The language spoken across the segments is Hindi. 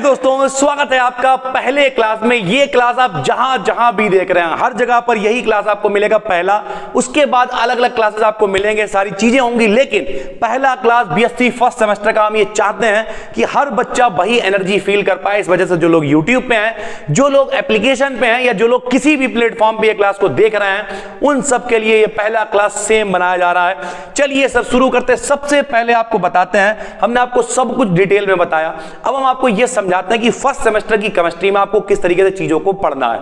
दोस्तों, स्वागत है आपका पहले क्लास में। ये क्लास आप जहां जहां भी देख रहे हैं, हर जगह पर यही क्लास आपको मिलेगा पहला। उसके बाद अलग अलग क्लासेस आपको मिलेंगे, सारी चीजें होंगी, लेकिन पहला क्लास बीएससी फर्स्ट सेमेस्टर का हम ये चाहते हैं कि हर बच्चा वही एनर्जी फील कर पाए। इस वजह से जो लोग यूट्यूब पे हैं, जो लोग एप्लीकेशन पे हैं, या जो लोग किसी भी प्लेटफॉर्म पे ये क्लास को देख रहे हैं, उन सब के लिए ये पहला क्लास सेम बनाया जा रहा है। चलिए सब शुरू करते हैं। सबसे पहले आपको बताते हैं, हमने आपको सब कुछ डिटेल में बताया, अब हम आपको यह समझाते हैं कि फर्स्ट सेमेस्टर की केमिस्ट्री में आपको किस तरीके से चीजों को पढ़ना है।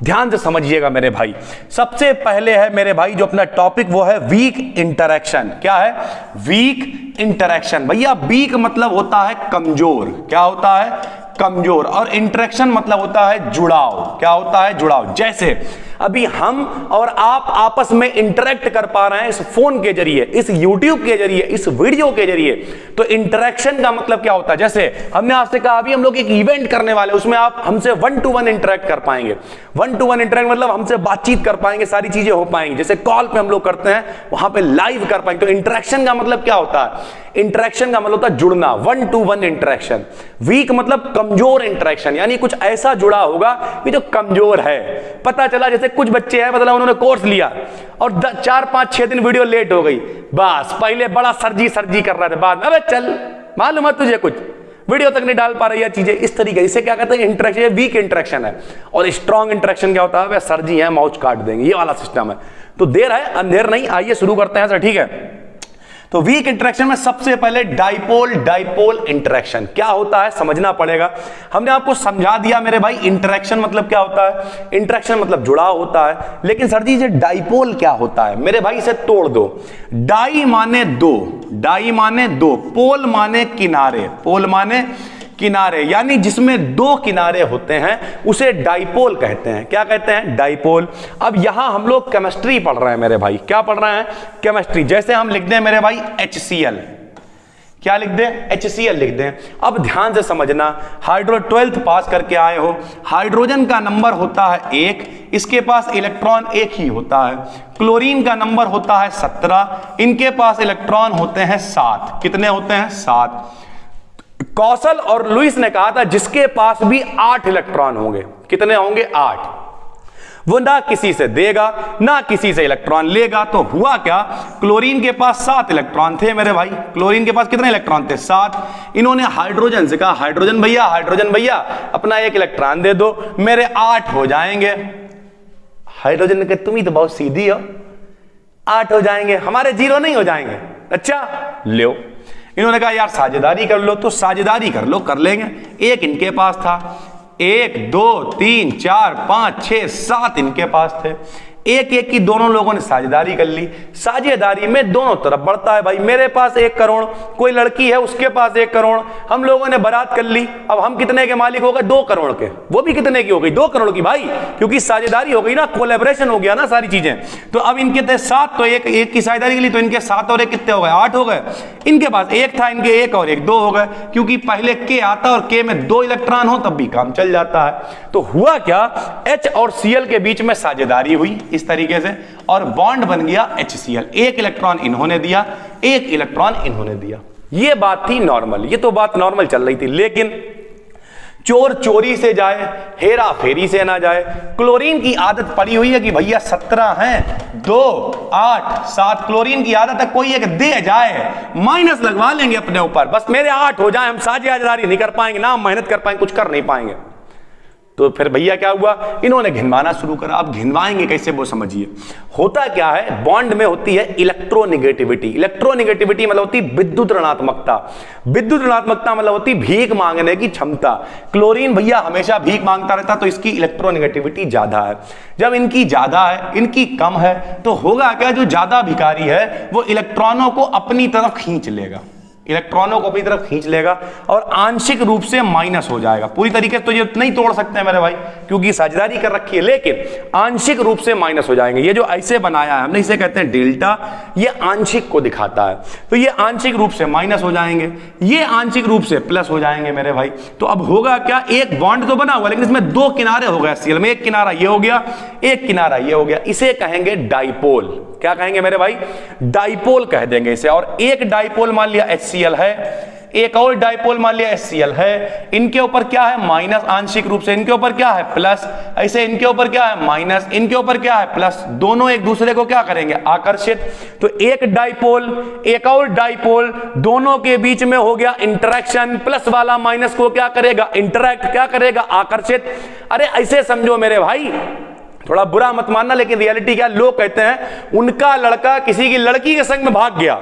ध्यान से समझिएगा मेरे भाई। सबसे पहले है मेरे भाई जो अपना टॉपिक, वो है वीक इंटरेक्शन। क्या है? Weak interaction. भैया वीक मतलब होता है कमजोर। क्या होता है? कमजोर। और इंटरेक्शन मतलब होता है जुड़ाव। क्या होता है? जुड़ाव। जैसे अभी हम और आप आपस में इंटरेक्ट कर पा रहे हैं इस फोन के जरिए, इस यूट्यूब के जरिए, इस वीडियो के जरिए। तो इंटरेक्शन का मतलब क्या होता है? जैसे हमने आपसे कहा अभी हम लोग एक इवेंट करने वाले, उसमें आप हमसे 1 to 1 इंटरेक्ट कर पाएंगे। 1 to 1 इंटरेक्ट मतलब हमसे बातचीत कर पाएंगे, सारी चीजें हो पाएंगी। जैसे कॉल पे हम लोग करते हैं, वहां पे लाइव कर पाएंगे। तो इंटरेक्शन का मतलब क्या होता है? इंटरेक्शन का मतलब होता है जुड़ना, 1 to 1 इंटरेक्शन। वीक मतलब कमजोर इंटरेक्शन, यानी कुछ ऐसा जुड़ा होगा कि जो कमजोर है। पता चला जैसे कुछ बच्चे हैं, मतलब उन्होंने कोर्स लिया और 4, 5, 6 दिन वीडियो लेट हो गई, बस पहले बड़ा सरजी कर रहे थे, बाद में अबे चल मालूम है तुझे, कुछ वीडियो तक नहीं डाल पा रही है चीजें इस तरीके। इसे क्या कहते हैं? इंटरेक्शन। वीक इंटरेक्शन है। और स्ट्रॉन्ग इंटरेक्शन क्या होता है? वे सरजी है, माउच काट देंगे, ये वाला सिस्टम है। तो देर है अंधेर नहीं, आइए शुरू करते हैं सर। ठीक है, तो वीक इंटरेक्शन में सबसे पहले डाइपोल इंटरेक्शन क्या होता है समझना पड़ेगा। हमने आपको समझा दिया मेरे भाई इंटरेक्शन मतलब क्या होता है। इंटरेक्शन मतलब जुड़ाव होता है, लेकिन सर जी ये डाइपोल क्या होता है? मेरे भाई इसे तोड़ दो। डाई माने दो, डाई माने दो, पोल माने किनारे, पोल माने किनारे, यानी जिसमें दो किनारे होते हैं उसे डाइपोल कहते हैं। क्या कहते हैं? डाइपोल। अब यहां हम लोग केमिस्ट्री पढ़ रहे हैं मेरे भाई। क्या पढ़ रहे हैं? केमिस्ट्री। जैसे हम लिख दें मेरे भाई HCl। क्या लिख दें? HCl लिख दें। अब ध्यान से समझना, 12th पास करके आए हो, हाइड्रोजन का नंबर होता है 1, इसके पास इलेक्ट्रॉन 1 ही होता है। क्लोरीन का नंबर होता है 17, इनके पास इलेक्ट्रॉन होते हैं 7। कितने होते हैं? 7। कौशल और लुईस ने कहा था जिसके पास भी 8 इलेक्ट्रॉन होंगे। कितने होंगे? 8। वो ना किसी से देगा ना किसी से इलेक्ट्रॉन लेगा। तो हुआ क्या? क्लोरीन के पास 7 इलेक्ट्रॉन थे मेरे भाई। क्लोरीन के पास कितने इलेक्ट्रॉन थे? 7। इन्होंने हाइड्रोजन से कहा हाइड्रोजन भैया अपना 1 इलेक्ट्रॉन दे दो, मेरे 8 हो जाएंगे। हाइड्रोजन ने कहा तुम ही तो बहुत सीधी हो, 8 हो जाएंगे, हमारे 0 नहीं हो जाएंगे। अच्छा लो, इन्होंने कहा यार साझेदारी कर लो, तो साझेदारी कर लो, कर लेंगे। 1 इनके पास था, 1 2 3 4 5 6 7 इनके पास थे। 1 की दोनों लोगों ने साझेदारी कर ली। साझेदारी में दोनों तरफ बढ़ता है भाई। मेरे पास 1 करोड़, कोई लड़की है उसके पास 1 करोड़, हम लोगों ने बारात कर ली। अब हम कितने के मालिक हो गए? 2 करोड़ के। वो भी कितने की हो गई? 2 करोड़ की भाई, क्योंकि साझेदारी हो गई ना, कोलैबोरेशन हो गया ना सारी चीजें। तो अब इनके थे 7, तो 1 की साझेदारी के लिए, तो इनके 7 और 1 कितने हो गए? 8 हो गए। इनके पास 1 था, इनके 1 और 1 2 हो गए, क्योंकि पहले के आता और के में 2 इलेक्ट्रॉन हो तब भी काम चल जाता है। तो हुआ क्या? H और Cl के बीच में साझेदारी हुई इस तरीके से, और बॉन्ड बन गया HCl। 1 इलेक्ट्रॉन इन्होंने दिया, 1 इलेक्ट्रॉन इन्होंने दिया। ये बात थी नॉर्मल, ये तो बात नॉर्मल चल रही थी। लेकिन चोर चोरी से जाए, हेरा फेरी से ना जाए। क्लोरीन की आदत पड़ी हुई है कि भैया 17 हैं, 2 8 7 क्लोरीन की आदत है, कोई एक दे जाए, माइनस लगवा लेंगे अपने ऊपर, बस मेरे 8 हो जाए, हम साझेदारी नहीं कर पाएंगे ना, हम मेहनत कर पाएंगे, कुछ कर नहीं पाएंगे। तो फिर भैया क्या हुआ? इन्होंने घिनवाना शुरू करा। अब घिनवाएंगे कैसे वो समझिए। होता क्या है, बॉन्ड में होती है इलेक्ट्रोनेगेटिविटी। इलेक्ट्रोनेगेटिविटी मतलब होती विद्युत ऋणात्मकता। विद्युत ऋणात्मकता मतलब होती भीख मांगने की क्षमता। क्लोरीन भैया हमेशा भीख मांगता रहता, तो इसकी इलेक्ट्रोनेगेटिविटी ज्यादा है। जब इनकी ज्यादा है, इनकी कम है, तो होगा क्या? जो ज्यादा भिखारी है वो इलेक्ट्रॉनों को अपनी तरफ खींच लेगा, इलेक्ट्रॉनों को अपनी तरफ खींच लेगा और आंशिक रूप से माइनस हो जाएगा। पूरी तरीके से तो ये नहीं तोड़ सकते हैं मेरे भाई, क्योंकि साझेदारी कर रखी है, लेकिन आंशिक रूप से माइनस हो जाएंगे। ये जो ऐसे बनाया है हमने, इसे कहते हैं डेल्टा। ये आंशिक को दिखाता है, तो ये आंशिक रूप से माइनस हो जाएंगे, ये आंशिक रूप से प्लस हो जाएंगे मेरे भाई। तो अब होगा क्या? एक बॉन्ड तो बना हुआ, लेकिन इसमें 2 किनारे हो गए HCl में। 1 किनारा ये हो गया, 1 किनारा ये हो गया। इसे कहेंगे डाइपोल। क्या कहेंगे मेरे भाई? डाइपोल कह देंगे इसे। और एक डाइपोल मान लिया HCl है, एक और डाइपोल मान लिया HCl है, इनके ऊपर क्या है माइनस, आंशिक रूप से इनके ऊपर क्या है प्लस, ऐसे इनके ऊपर क्या है माइनस, इनके ऊपर क्या है प्लस, दोनों एक दूसरे को क्या करेंगे आकर्षित। तो एक डाइपोल एक और डाइपोल, दोनों के बीच में हो गया इंटरेक्शन, प्लस वाला माइनस को क्या करेगा इंटरैक्ट, क्या करेगा आकर्षित। अरे ऐसे समझो मेरे भाई, थोड़ा बुरा मत मानना, लेकिन रियलिटी क्या, लोग कहते हैं उनका लड़का किसी की लड़की के संग में भाग गया,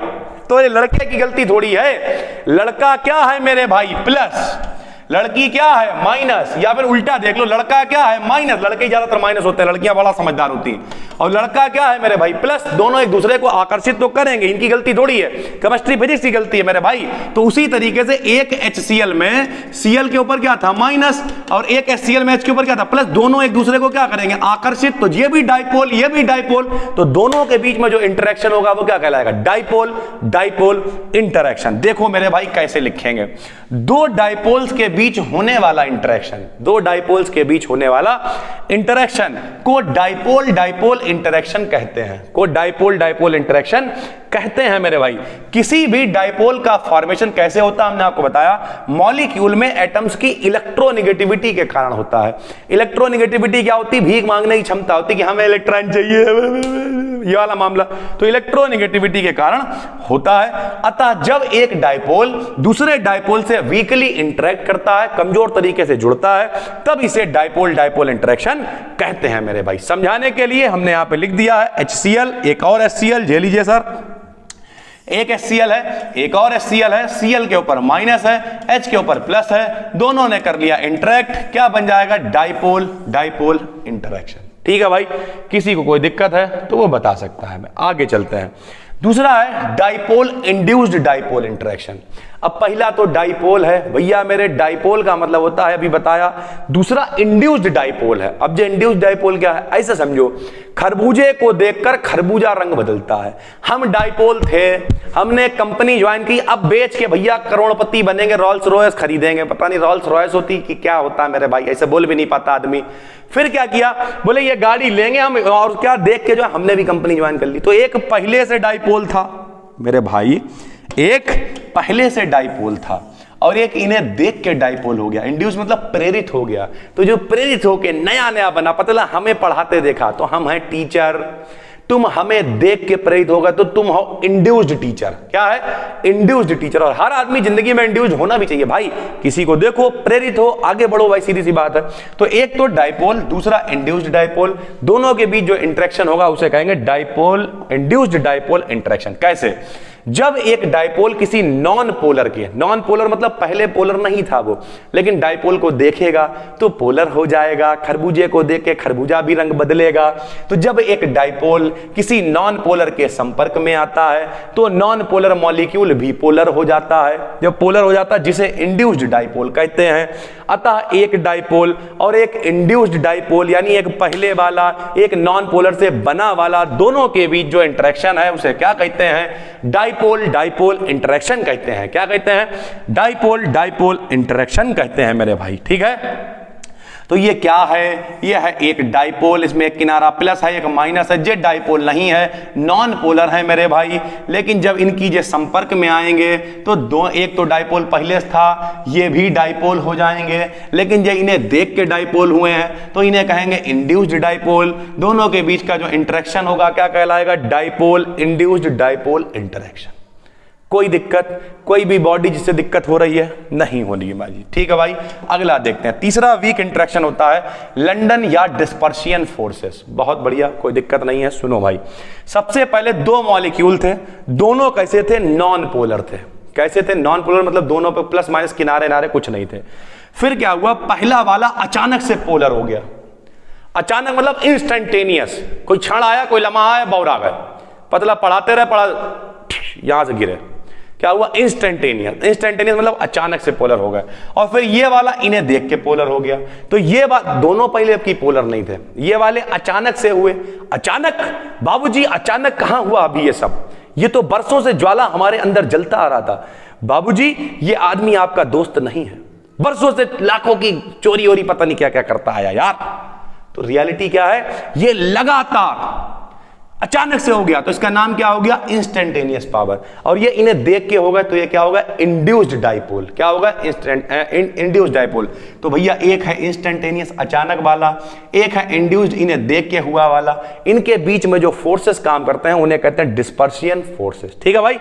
तो ये लड़के की गलती थोड़ी है। लड़का क्या है मेरे भाई प्लस, लड़की क्या है माइनस, या फिर उल्टा देख लो, लड़का क्या है माइनस, लड़के ज्यादातर माइनस होते हैं, लड़कियां बड़ा समझदार होती हैं, और लड़का क्या है मेरे भाई प्लस, दोनों एक दूसरे को आकर्षित तो करेंगे, इनकी गलती थोड़ी है, केमिस्ट्री फिजिक्स की गलती है मेरे भाई। तो उसी तरीके से एक HCl में Cl के ऊपर क्या था माइनस, और एक HCl में H के ऊपर क्या था प्लस, दोनों एक दूसरे को क्या करेंगे आकर्षित। तो ये भी डाइपोल ये भी डाइपोल, तो दोनों के बीच में जो इंटरेक्शन होगा वो क्या कहलाएगा डाइपोल, डाइपोल इंटरेक्शन। देखो मेरे भाई कैसे लिखेंगे, दो डाइपोल्स के बीच होने वाला इंटरेक्शन, दो डाइपोल्स के बीच होने वाला इंटरेक्शन को डाइपोल डाइपोल इंटरेक्शन कहते हैं, को डाइपोल डाइपोल इंटरेक्शन कहते हैं मेरे भाई। किसी भी डाइपोल का फॉर्मेशन कैसे होता है हमने आपको बताया, मॉलिक्यूल में एटम्स की इलेक्ट्रोनेगेटिविटी के कारण होता है। इलेक्ट्रोनेगेटिविटी क्या होती है, भीख मांगने की क्षमता होती है कि हमें इलेक्ट्रॉन चाहिए, ये वाला मामला, तो इलेक्ट्रोनेगेटिविटी के कारण होता है। अतः जब एक डाइपोल दूसरे डाइपोल से वीकली इंटरेक्ट करता है, कमजोर तरीके से जुड़ता है, तब इसे डाइपोल डाइपोल इंटरेक्शन कहते हैं मेरे भाई। समझाने के लिए हमने यहां पे लिख दिया है HCl एक और HCl, जे लीजिए सर, एक HCl है एक और HCl है, Cl के ऊपर माइनस है, H के ऊपर प्लस है, दोनों ने कर लिया इंटरेक्ट, क्या बन जाएगा डाइपोल डाइपोल इंटरेक्शन। ठीक है भाई, किसी को कोई दिक्कत है तो वो बता सकता है। आगे चलते हैं, दूसरा है डाइपोल इंड्यूस्ड डाइपोल इंटरेक्शन। अब पहला तो डाइपोल है भैया मेरे, डाइपोल का मतलब होता है अभी बताया, दूसरा इंड्यूस्ड डाइपोल है। अब जो इंड्यूस्ड डाइपोल क्या है, ऐसा समझो खरबूजे को देखकर खरबूजा रंग बदलता है। हम डाइपोल थे, हमने कंपनी ज्वाइन की, अब बेच के भैया करोड़पति बनेंगे, रॉल्स रॉयस खरीदेंगे, पता नहीं रॉल्स रॉयस होती कि क्या होता है मेरे भाई, ऐसे बोल भी नहीं पाता आदमी। फिर क्या किया, बोले ये गाड़ी लेंगे हम, और क्या देख के जो हमने भी कंपनी ज्वाइन कर ली। तो एक पहले से डाइपोल था मेरे भाई, एक पहले से डाइपोल था और एक इन्हें देख के डाइपोल हो गया। इंड्यूस मतलब प्रेरित हो गया, तो जो प्रेरित होके नया नया बना, पता लगा हमें पढ़ाते देखा तो हम हैं टीचर, तुम हमें देख के प्रेरित होगा तो तुम हो इंड्यूस्ड टीचर। क्या है इंड्यूस्ड टीचर, और हर आदमी जिंदगी में इंड्यूस्ड होना भी चाहिए भाई, किसी को देखो प्रेरित हो आगे बढ़ो भाई, सीधी सी बात है। तो एक तो डाइपोल, दूसरा इंड्यूस्ड डाइपोल, दोनों के बीच जो इंटरेक्शन होगा उसे कहेंगे डाइपोल इंड्यूस्ड डाइपोल इंटरेक्शन। कैसे, जब एक डाइपोल किसी नॉन पोलर के, नॉन पोलर मतलब पहले पोलर नहीं था वो, लेकिन डाइपोल को देखेगा तो पोलर हो जाएगा, खरबूजे को देख के खरबूजा भी रंग बदलेगा। तो जब एक डाइपोल किसी नॉन पोलर के संपर्क में आता है तो नॉन पोलर मॉलिक्यूल भी पोलर हो जाता है। जब पोलर हो जाता है जिसे इंड्यूस्ड डाइपोल कहते हैं। अतः एक डाइपोल और एक इंड्यूस्ड डाइपोल, यानी एक पहले वाला एक नॉन पोलर से बना वाला, दोनों के बीच जो इंटरेक्शन है उसे क्या कहते हैं डाइपोल डाइपोल इंटरेक्शन कहते हैं। क्या कहते हैं डाइपोल डाइपोल इंटरेक्शन कहते हैं मेरे भाई। ठीक है, तो ये क्या है, ये है एक डाइपोल, इसमें एक किनारा प्लस है एक माइनस है, ये डाइपोल नहीं है, नॉन पोलर है मेरे भाई। लेकिन जब इनकी जे संपर्क में आएंगे तो दो, एक तो डाइपोल पहले था, ये भी डाइपोल हो जाएंगे। लेकिन जब इन्हें देख के डाइपोल हुए हैं तो इन्हें कहेंगे इंड्यूस्ड डाइपोल। दोनों के बीच का जो इंटरेक्शन होगा क्या कहलाएगा डाइपोल इंड्यूस्ड डाइपोल इंटरेक्शन। कोई दिक्कत, कोई भी बॉडी जिससे दिक्कत हो रही है नहीं होनी है भाई। ठीक है भाई, अगला देखते हैं। तीसरा वीक इंटरेक्शन होता है लंदन या डिस्पर्शियन फोर्सेस। बहुत बढ़िया, कोई दिक्कत नहीं है। सुनो भाई, सबसे पहले दो मॉलिक्यूल थे, दोनों कैसे थे नॉन पोलर थे। कैसे थे नॉन पोलर मतलब दोनों पे प्लस माइनस किनारे नारे कुछ नहीं थे। फिर क्या हुआ, पहला वाला अचानक से पोलर हो गया। अचानक मतलब इंस्टेंटेनियस, कोई क्षण आया, कोई लम्हा आया, बौरा गए, पतला पढ़ाते रहे, पढ़ा यहां से गिरे। क्या हुआ इंस्टेंटेनियस, इंस्टेंटेनियस मतलब अचानक से पोलर हो गए। और फिर ये वाला इन्हें देख के पोलर हो गया। तो ये बात दोनों पहले की पोलर नहीं थे, ये वाले अचानक से हुए। अचानक बाबूजी, अचानक कहां हुआ अभी ये सब, ये तो बरसों से ज्वाला हमारे अंदर जलता आ रहा था। बाबूजी ये आदमी आपका दोस्त नहीं है, बरसों से लाखों की चोरी वोरी पता नहीं क्या क्या करता आया यार। तो रियलिटी क्या है, ये लगातार अचानक से हो गया तो इसका नाम क्या हो गया, इंस्टेंटेनियस पावर। और ये इन्हें देख के होगा तो ये क्या होगा, इंड्यूस्ड डाइपोल। क्या होगा, इंड्यूस्ड डाइपोल। तो भैया एक है इंस्टेंटेनियस अचानक वाला, एक है इंड्यूस्ड इन्हें देख के हुआ वाला। इनके बीच में जो फोर्सेस काम करते हैं उन्हें कहते हैं डिस्पर्सियन फोर्सेस। ठीक है भाई।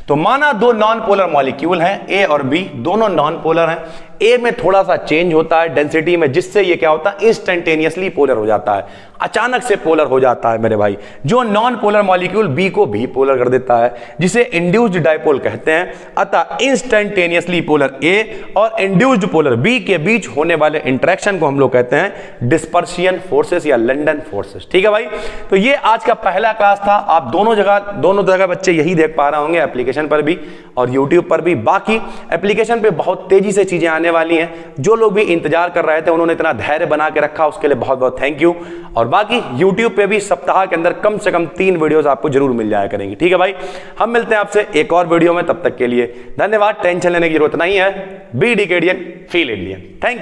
तो माना दो नॉन पोलर मॉलिक्यूल हैं ए और बी, दोनों नॉन पोलर हैं। ए में थोड़ा सा चेंज होता है डेंसिटी में, जिससे ये क्या होता है, इंस्टेंटेनियसली पोलर हो जाता है, अचानक से पोलर हो जाता है मेरे भाई। जो नॉन पोलर मॉलिक्यूल बी को भी पोलर कर देता है, जिसे इंड्यूस्ड डाइपोल कहते हैं। अतः इंस्टेंटेनियसली पोलर ए और इंड्यूस्ड पोलर बी के बीच होने वाले इंटरेक्शन को हम लोग कहते हैं डिस्पर्सियन फोर्सेस या लंडन फोर्सेस। ठीक है भाई। तो ये आज का पहला क्लास था। आप दोनों जगह बच्चे यही देख पा रहे होंगे, एप्लीकेशन पर भी और यूट्यूब पर भी। बाकी एप्लीकेशन पे बहुत तेजी से चीजें आने वाली हैं। जो लोग भी इंतजार कर रहे थे उन्होंने इतना धैर्य बना के रखा, उसके लिए बहुत बहुत थैंक यू। और बाकी YouTube पे भी सप्ताह के अंदर कम से कम 3 वीडियोस आपको जरूर मिल जाया करेंगी। ठीक है भाई। हम मिलते हैं आपसे एक और वीडियो में, तब तक के लिए धन्यवाद। टेंशन लेने की जरूरत नहीं है। बी डिकेडियन, फील इंडियन। Thank you.